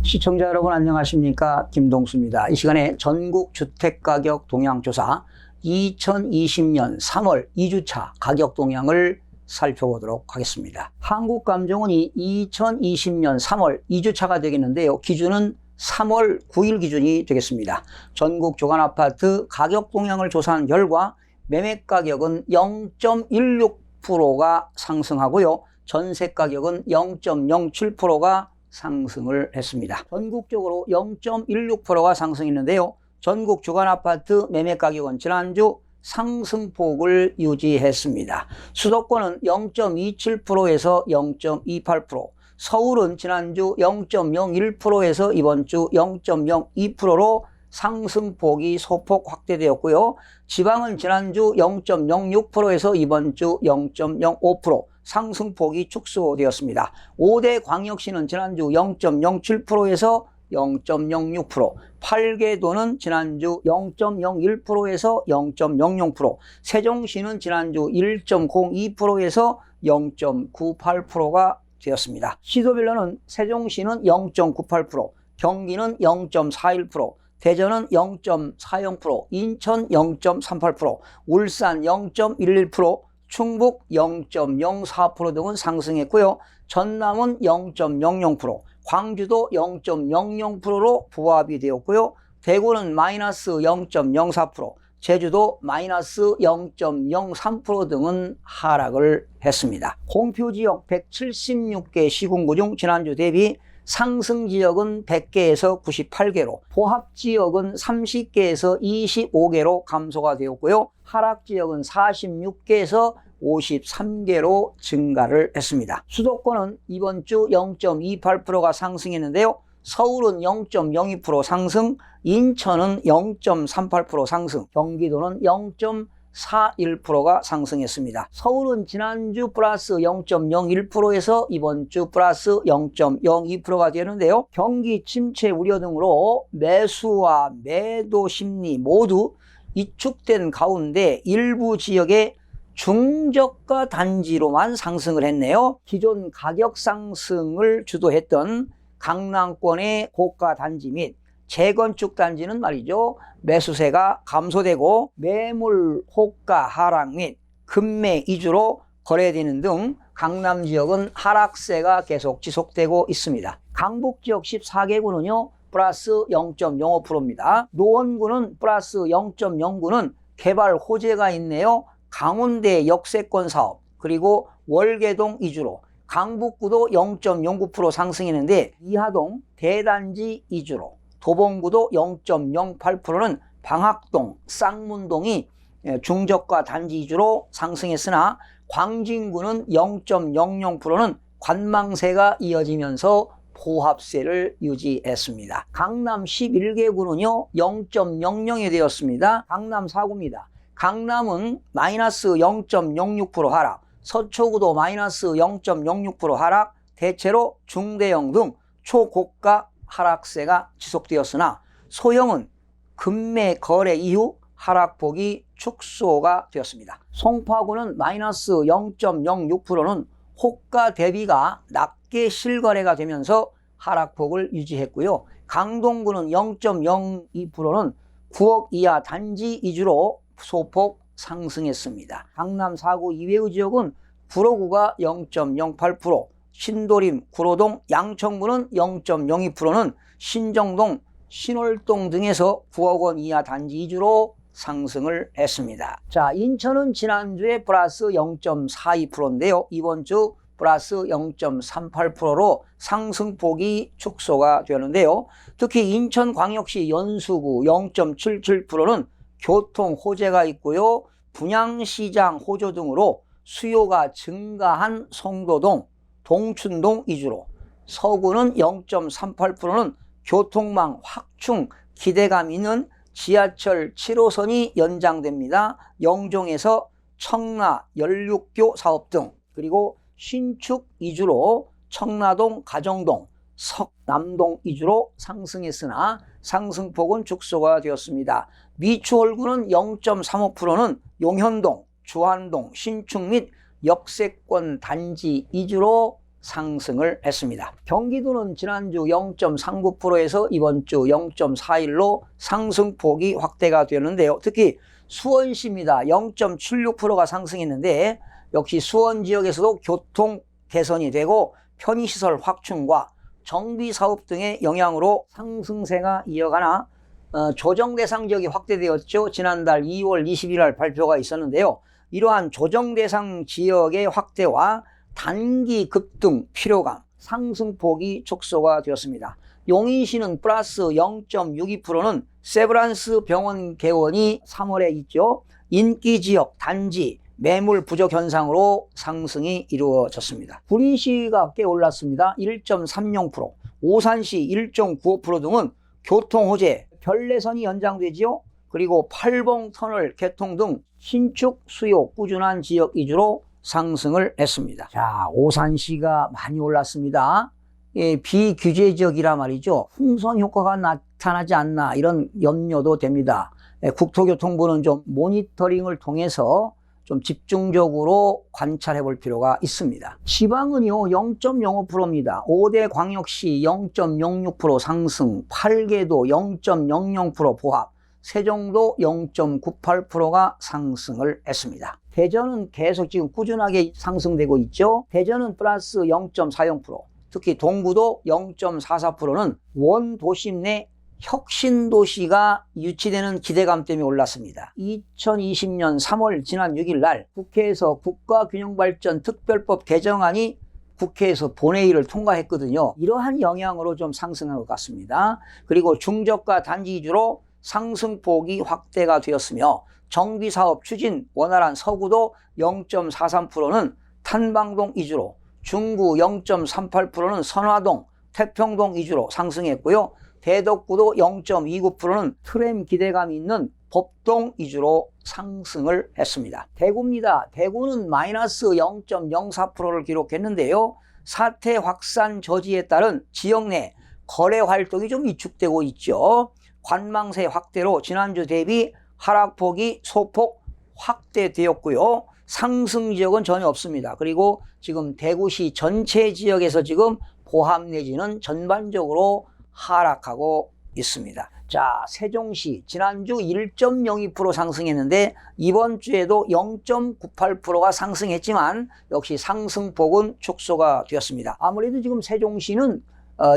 시청자 여러분 안녕하십니까? 김동수입니다. 이 시간에 전국 주택가격 동향조사 2020년 3월 2주차 가격 동향을 살펴보도록 하겠습니다. 한국감정원이 2020년 3월 2주차가 되겠는데요. 기준은 3월 9일 기준이 되겠습니다. 전국 조간아파트 가격 동향을 조사한 결과 매매가격은 0.16%가 상승하고요. 전세가격은 0.07%가 상승을 했습니다. 전국적으로 0.16%가 상승했는데요. 전국 주간아파트 매매가격은 지난주 상승폭을 유지했습니다. 수도권은 0.27%에서 0.28%, 서울은 지난주 0.01%에서 이번 주 0.02%로 상승폭이 소폭 확대되었고요. 지방은 지난주 0.06%에서 이번 주 0.05%, 상승폭이 축소되었습니다. 5대 광역시는 지난주 0.07%에서 0.06%, 8개도는 지난주 0.01%에서 0.00%, 세종시는 지난주 1.02%에서 0.98%가 되었습니다. 시도별로는 세종시는 0.98%, 경기는 0.41%, 대전은 0.40%, 인천 0.38%, 울산 0.11%, 충북 0.04% 등은 상승했고요. 전남은 0.00%, 광주도 0.00%로 부합이 되었고요. 대구는 마이너스 0.04%, 제주도 마이너스 0.03% 등은 하락을 했습니다. 공표지역 176개 시군구 중 지난주 대비 상승지역은 100개에서 98개로, 보합지역은 30개에서 25개로 감소가 되었고요. 하락지역은 46개에서 53개로 증가를 했습니다. 수도권은 이번 주 0.28%가 상승했는데요. 서울은 0.02% 상승, 인천은 0.38% 상승, 경기도는 0.41%가 상승했습니다. 서울은 지난주 플러스 0.01%에서 이번 주 플러스 0.02%가 되는데요. 경기 침체 우려 등으로 매수와 매도 심리 모두 위축된 가운데 일부 지역에 중저가 단지로만 상승을 했네요. 기존 가격 상승을 주도했던 강남권의 고가 단지 및 재건축 단지는 말이죠, 매수세가 감소되고 매물 호가 하락 및 급매 위주로 거래되는 등 강남 지역은 하락세가 계속 지속되고 있습니다. 강북 지역 14개구는요 플러스 0.05%입니다. 노원구는 플러스 0.09는 개발 호재가 있네요. 강원대 역세권 사업, 그리고 월계동 위주로, 강북구도 0.09% 상승했는데 이하동 대단지 위주로, 도봉구도 0.08%는 방학동, 쌍문동이 중저가 단지 위주로 상승했으나 광진구는 0.00%는 관망세가 이어지면서 보합세를 유지했습니다. 강남 11개구는요 0.00이 되었습니다. 강남 4구입니다. 강남은 마이너스 0.06% 하락, 서초구도 마이너스 0.06% 하락, 대체로 중대형 등 초고가 하락세가 지속되었으나 소형은 급매 거래 이후 하락폭이 축소가 되었습니다. 송파구는 마이너스 0.06%는 호가 대비가 낮게 실거래가 되면서 하락폭을 유지했고요. 강동구는 0.02%는 9억 이하 단지 위주로 소폭 상승했습니다. 강남 4구 이외의 지역은 구로구가 0.08%, 신도림, 구로동, 양천구는 0.02%는 신정동, 신월동 등에서 9억 원 이하 단지 위주로 상승을 했습니다. 자, 인천은 지난주에 플러스 0.42%인데요. 이번 주 플러스 0.38%로 상승폭이 축소가 되는데요. 특히 인천광역시 연수구 0.77%는 교통 호재가 있고요. 분양시장 호조 등으로 수요가 증가한 송도동, 동춘동 위주로, 서구는 0.38%는 교통망 확충 기대감 있는 지하철 7호선이 연장됩니다. 영종에서 청라 연륙교 사업 등, 그리고 신축 위주로 청라동, 가정동, 석남동 위주로 상승했으나 상승폭은 축소가 되었습니다. 미추홀구는 0.35%는 용현동, 주안동, 신축 및 역세권 단지 위주로 상승을 했습니다. 경기도는 지난주 0.39%에서 이번 주 0.41로 상승폭이 확대가 되는데요. 특히 수원시입니다. 0.76%가 상승했는데 역시 수원 지역에서도 교통 개선이 되고 편의시설 확충과 정비사업 등의 영향으로 상승세가 이어가나 조정 대상 지역이 확대되었죠. 지난달 2월 20일 날 발표가 있었는데요. 이러한 조정 대상 지역의 확대와 단기 급등 필요감, 상승폭이 촉소가 되었습니다. 용인시는 플러스 0.62%는 세브란스 병원 개원이 3월에 있죠. 인기지역 단지 매물 부족 현상으로 상승이 이루어졌습니다. 구리시가 꽤 올랐습니다. 1.30%, 오산시 1.95% 등은 교통호재, 별내선이 연장되지요. 그리고 팔봉터널 개통 등 신축 수요 꾸준한 지역 위주로 상승을 했습니다. 자, 오산시가 많이 올랐습니다. 비규제 지역이라 말이죠. 풍선 효과가 나타나지 않나 이런 염려도 됩니다. 국토교통부는 좀 모니터링을 통해서 좀 집중적으로 관찰해 볼 필요가 있습니다. 지방은요 0.05%입니다. 5대 광역시 0.06% 상승, 8개도 0.00% 보합, 세종도 0.98%가 상승을 했습니다. 대전은 계속 지금 꾸준하게 상승되고 있죠. 대전은 플러스 0.40%, 특히 동구도 0.44%는 원도심 내 혁신도시가 유치되는 기대감 때문에 올랐습니다. 2020년 3월 지난 6일 날 국회에서 국가균형발전 특별법 개정안이 국회에서 본회의를 통과했거든요. 이러한 영향으로 좀 상승한 것 같습니다. 그리고 중저가 단지 위주로 상승폭이 확대가 되었으며 정비사업 추진 원활한 서구도 0.43%는 탄방동 위주로, 중구 0.38%는 선화동, 태평동 위주로 상승했고요. 대덕구도 0.29%는 트램 기대감이 있는 법동 위주로 상승을 했습니다. 대구입니다. 대구는 마이너스 0.04%를 기록했는데요. 사태 확산 저지에 따른 지역 내 거래 활동이 좀 위축되고 있죠. 관망세 확대로 지난주 대비 하락폭이 소폭 확대되었고요. 상승 지역은 전혀 없습니다. 그리고 지금 대구시 전체 지역에서 지금 보합 내지는 전반적으로 하락하고 있습니다. 자, 세종시 지난주 1.02% 상승했는데 이번 주에도 0.98%가 상승했지만 역시 상승폭은 축소가 되었습니다. 아무래도 지금 세종시는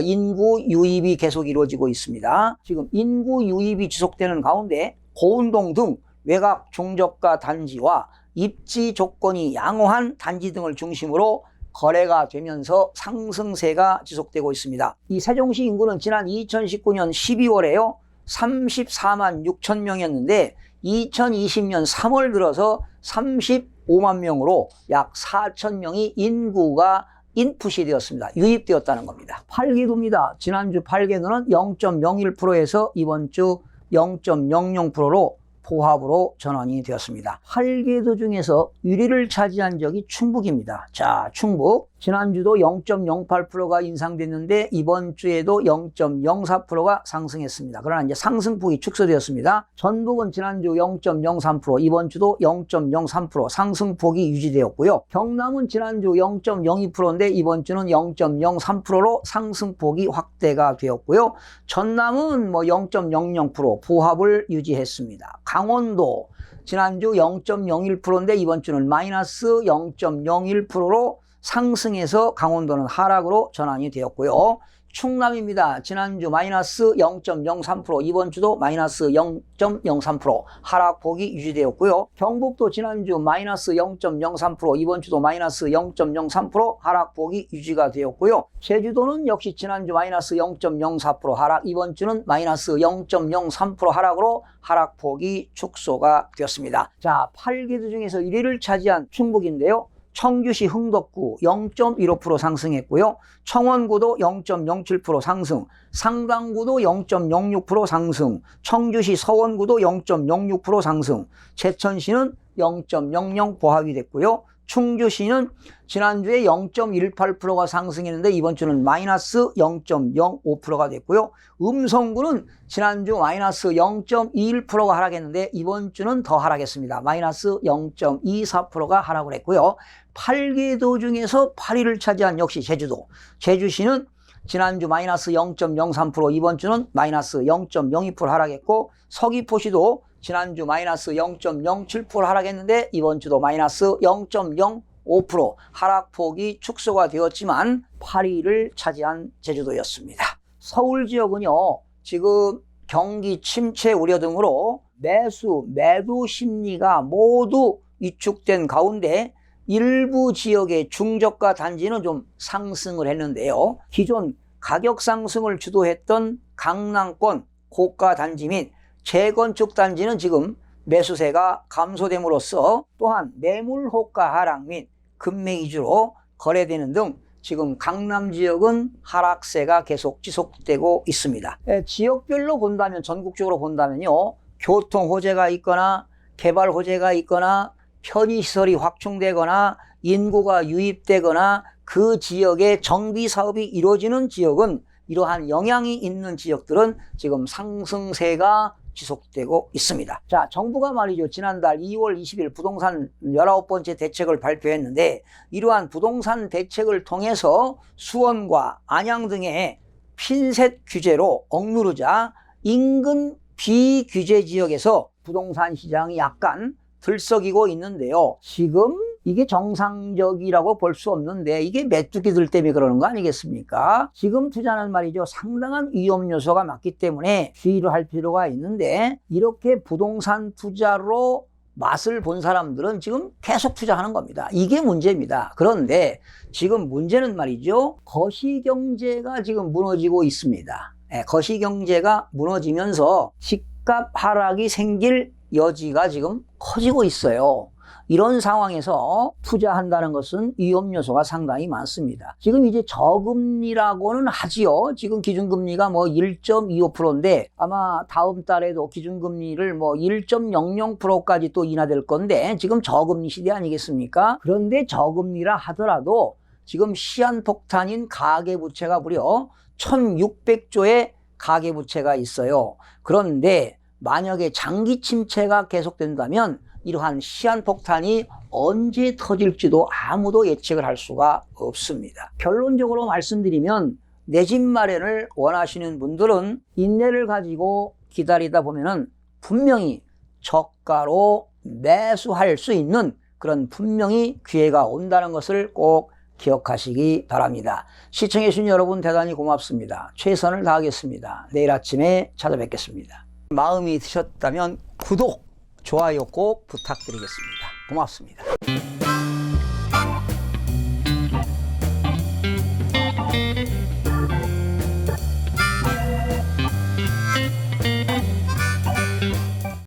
인구 유입이 계속 이루어지고 있습니다. 지금 인구 유입이 지속되는 가운데 고운동 등 외곽 중저가 단지와 입지 조건이 양호한 단지 등을 중심으로 거래가 되면서 상승세가 지속되고 있습니다. 이 세종시 인구는 지난 2019년 12월에요 34만 6천 명이었는데 2020년 3월 들어서 35만 명으로 약 4천 명이 인구가 인풋이 되었습니다. 유입되었다는 겁니다. 8개도입니다. 지난주 8개도는 0.01%에서 이번 주 0.00%로 포합으로 전환이 되었습니다. 8개도 중에서 1위를 차지한 적이 충북입니다. 자, 충북 지난주도 0.08%가 인상됐는데 이번 주에도 0.04%가 상승했습니다. 그러나 이제 상승폭이 축소되었습니다. 전북은 지난주 0.03%, 이번 주도 0.03% 상승폭이 유지되었고요. 경남은 지난주 0.02%인데 이번 주는 0.03%로 상승폭이 확대가 되었고요. 전남은 0.00% 보합을 유지했습니다. 강원도 지난주 0.01%인데 이번 주는 마이너스 0.01%로 상승해서 강원도는 하락으로 전환이 되었고요. 충남입니다. 지난주 마이너스 0.03%, 이번 주도 마이너스 0.03% 하락폭이 유지되었고요. 경북도 지난주 마이너스 0.03%, 이번 주도 마이너스 0.03% 하락폭이 유지가 되었고요. 제주도는 역시 지난주 마이너스 0.04% 하락, 이번 주는 마이너스 0.03% 하락으로 하락폭이 축소가 되었습니다. 자, 8개도 중에서 1위를 차지한 충북인데요. 청주시 흥덕구 0.15% 상승했고요. 청원구도 0.07% 상승, 상당구도 0.06% 상승, 청주시 서원구도 0.06% 상승, 제천시는 0.00 보합이 됐고요. 충주시는 지난주에 0.18%가 상승했는데 이번 주는 마이너스 0.05%가 됐고요. 음성구는 지난주 마이너스 0.21%가 하락했는데 이번 주는 더 하락했습니다. 마이너스 0.24%가 하락을 했고요. 8개 도 중에서 8위를 차지한 역시 제주도. 제주시는 지난주 마이너스 0.03%, 이번 주는 마이너스 0.02% 하락했고, 서귀포시도 지난주 마이너스 0.07% 하락했는데 이번 주도 마이너스 0.05% 하락폭이 축소가 되었지만 8위를 차지한 제주도였습니다. 서울 지역은요, 지금 경기 침체 우려 등으로 매도 심리가 모두 위축된 가운데 일부 지역의 중저가 단지는 좀 상승을 했는데요. 기존 가격 상승을 주도했던 강남권 고가 단지 및 재건축 단지는 지금 매수세가 감소됨으로써 또한 매물 호가 하락 및 금매 위주로 거래되는 등 지금 강남 지역은 하락세가 계속 지속되고 있습니다. 지역별로 본다면, 전국적으로 본다면요, 교통 호재가 있거나 개발 호재가 있거나 편의시설이 확충되거나 인구가 유입되거나 그 지역에 정비 사업이 이루어지는 지역은, 이러한 영향이 있는 지역들은 지금 상승세가 지속되고 있습니다. 자, 정부가 말이죠, 지난달 2월 20일 부동산 19번째 대책을 발표했는데 이러한 부동산 대책을 통해서 수원과 안양 등의 핀셋 규제로 억누르자 인근 비규제 지역에서 부동산 시장이 약간 들썩이고 있는데요. 지금 이게 정상적이라고 볼 수 없는데 이게 메뚜기들 때문에 그러는 거 아니겠습니까? 지금 투자는 말이죠, 상당한 위험 요소가 많기 때문에 주의를 할 필요가 있는데, 이렇게 부동산 투자로 맛을 본 사람들은 지금 계속 투자하는 겁니다. 이게 문제입니다. 그런데 지금 문제는 말이죠, 거시경제가 지금 무너지고 있습니다. 거시경제가 무너지면서 집값 하락이 생길 여지가 지금 커지고 있어요. 이런 상황에서 투자한다는 것은 위험 요소가 상당히 많습니다. 지금 이제 저금리라고는 하지요. 지금 기준금리가 뭐 1.25%인데 아마 다음 달에도 기준금리를 뭐 1.00%까지 또 인하될 건데 지금 저금리 시대 아니겠습니까? 그런데 저금리라 하더라도 지금 시한폭탄인 가계부채가 무려 1,600조의 가계부채가 있어요. 그런데 만약에 장기 침체가 계속된다면 이러한 시한폭탄이 언제 터질지도 아무도 예측을 할 수가 없습니다. 결론적으로 말씀드리면, 내 집 마련을 원하시는 분들은 인내를 가지고 기다리다 보면은 분명히 저가로 매수할 수 있는 그런 분명히 기회가 온다는 것을 꼭 기억하시기 바랍니다. 시청해주신 여러분 대단히 고맙습니다. 최선을 다하겠습니다. 내일 아침에 찾아뵙겠습니다. 마음이 드셨다면 구독, 좋아요 꼭 부탁드리겠습니다. 고맙습니다.